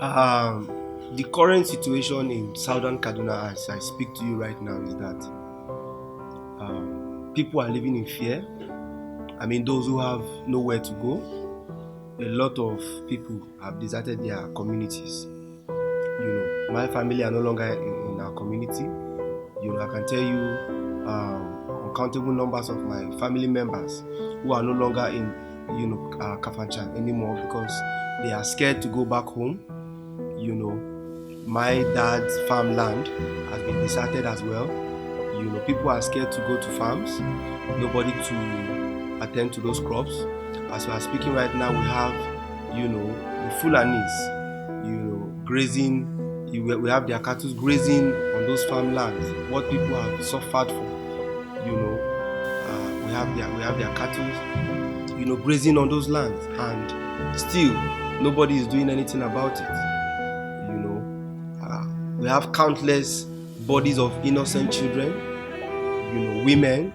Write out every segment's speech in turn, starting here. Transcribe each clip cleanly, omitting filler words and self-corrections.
The current situation in Southern Kaduna, as I speak to you right now, is that people are living in fear. I mean, those who have nowhere to go, a lot of people have deserted their communities. My family are no longer in our community. I can tell you uncountable numbers of my family members who are no longer in, Kafanchan anymore because they are scared to go back home. My dad's farmland has been deserted as well. People are scared to go to farms, nobody to attend to those crops. As we are speaking right now, we have, the Fulanis, grazing. We have their cattle grazing on those farmlands. What people have suffered for, we have their cattle, grazing on those lands, and still nobody is doing anything about it. We have countless bodies of innocent children, women,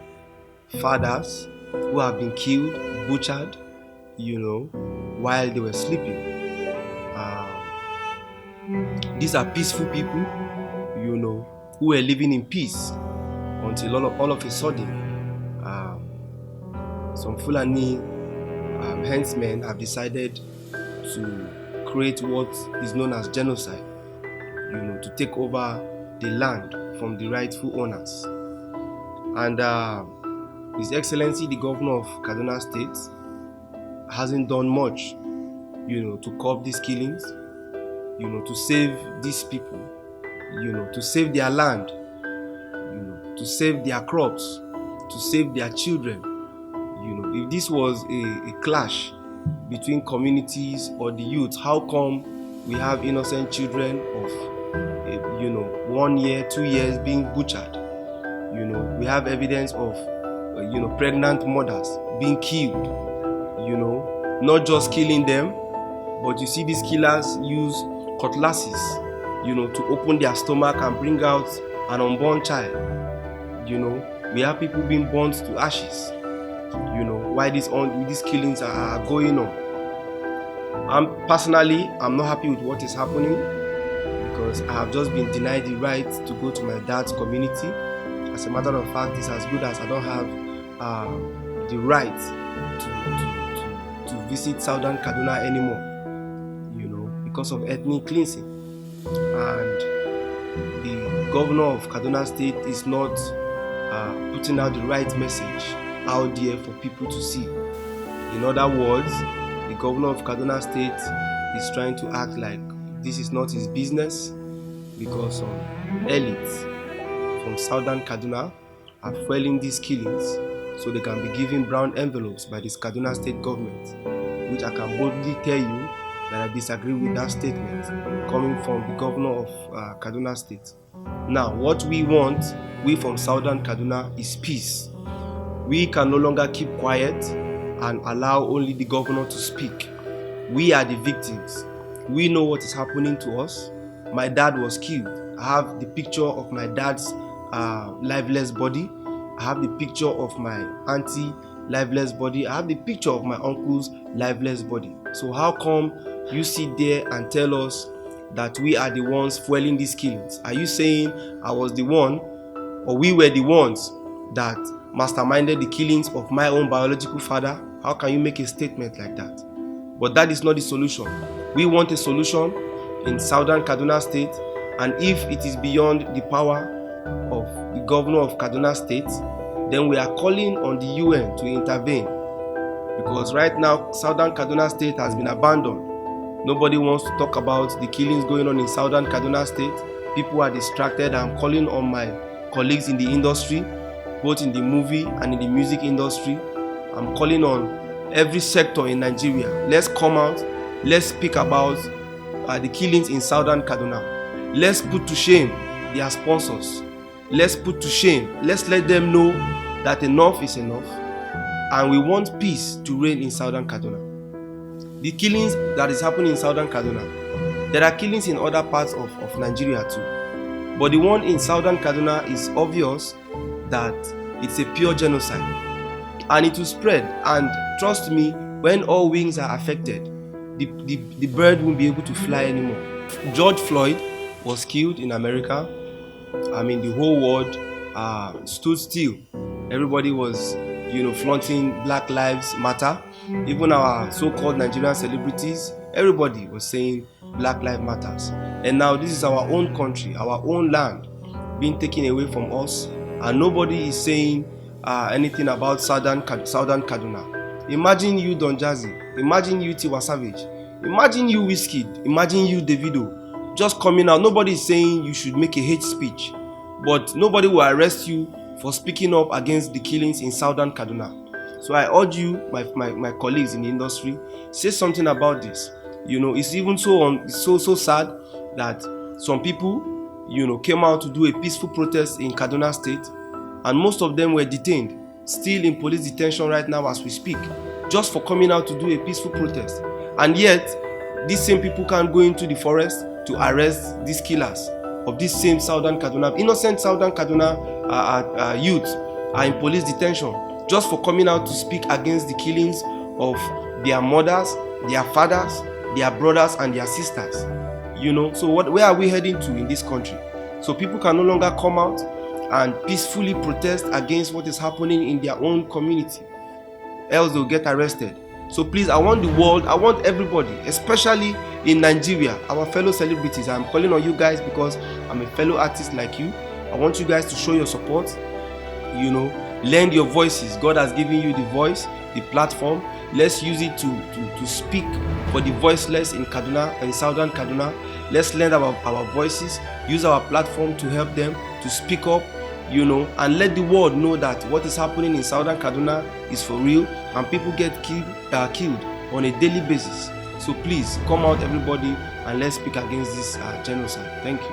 fathers who have been killed, butchered, while they were sleeping. These are peaceful people, who were living in peace until all of a sudden, some Fulani henchmen have decided to create what is known as genocide, to take over the land from the rightful owners. And His Excellency, the Governor of Kaduna State, hasn't done much, to curb these killings, to save these people, to save their land, to save their crops, to save their children. If this was a clash between communities or the youth, how come we have innocent children of 1 year, 2 years being butchered? We have evidence of pregnant mothers being killed, not just killing them, but you see these killers use cutlasses, to open their stomach and bring out an unborn child. We have people being burnt to ashes, why these killings are going on. I'm not happy with what is happening because I have just been denied the right to go to my dad's community. As a matter of fact, it's as good as I don't have the right to visit Southern Kaduna anymore, because of ethnic cleansing. And the governor of Kaduna State is not putting out the right message out there for people to see. In other words, the governor of Kaduna State is trying to act like this is not his business because some elites from Southern Kaduna are fueling these killings so they can be given brown envelopes by this Kaduna State government, which I can boldly tell you that I disagree with that statement coming from the governor of Kaduna State. Now, what we want, we from Southern Kaduna, is peace. We can no longer keep quiet and allow only the governor to speak. We are the victims. We know what is happening to us. My dad was killed. I have the picture of my dad's lifeless body. I have the picture of my auntie lifeless body. I have the picture of my uncle's lifeless body. So how come you sit there and tell us that we are the ones fueling these killings? Are you saying I was the one, or we were the ones that masterminded the killings of my own biological father? How can you make a statement like that? But that is not the solution. We want a solution in Southern Kaduna State, and if it is beyond the power of the governor of Kaduna State, then we are calling on the UN to intervene. Because right now, Southern Kaduna State has been abandoned. Nobody wants to talk about the killings going on in Southern Kaduna State. People are distracted. I'm calling on my colleagues in the industry, both in the movie and in the music industry. I'm calling on every sector in Nigeria. Let's come out. Let's speak about the killings in Southern Kaduna. Let's put to shame their sponsors. Let's put to shame. Let's let them know that enough is enough. And we want peace to reign in Southern Kaduna. The killings that is happening in Southern Kaduna, there are killings in other parts of Nigeria too. But the one in Southern Kaduna is obvious that it's a pure genocide. And it will spread. And trust me, when all wings are affected, the bird won't be able to fly anymore. George Floyd was killed in America. I mean, the whole world stood still. Everybody was, flaunting Black Lives Matter. Even our so-called Nigerian celebrities, everybody was saying Black Lives Matters. And now this is our own country, our own land being taken away from us, and nobody is saying anything about Southern Kaduna. Imagine you Don Jazzy, imagine you Tiwa Savage, imagine you Wizkid, imagine you Davido, just coming out. Nobody is saying you should make a hate speech, but nobody will arrest you for speaking up against the killings in Southern Kaduna. So I urge you, my colleagues in the industry, say something about this. It's even so sad that some people, came out to do a peaceful protest in Kaduna State, and most of them were detained, still in police detention right now as we speak, just for coming out to do a peaceful protest. And yet, these same people can't go into the forest to arrest these killers of this same Southern Kaduna. Innocent Southern Kaduna youths are in police detention just for coming out to speak against the killings of their mothers, their fathers, their brothers, and their sisters. So where are we heading to in this country? So people can no longer come out and peacefully protest against what is happening in their own community, else they'll get arrested. So please, I want the world, I want everybody, especially in Nigeria, our fellow celebrities. I'm calling on you guys because I'm a fellow artist like you. I want you guys to show your support, lend your voices. God has given you the voice, the platform. Let's use it to speak for the voiceless in Kaduna and Southern Kaduna. Let's lend our voices, use our platform to help them to speak up, and let the world know that what is happening in Southern Kaduna is for real, and people get killed on a daily basis. So please come out, everybody, and let's speak against this genocide. Thank you.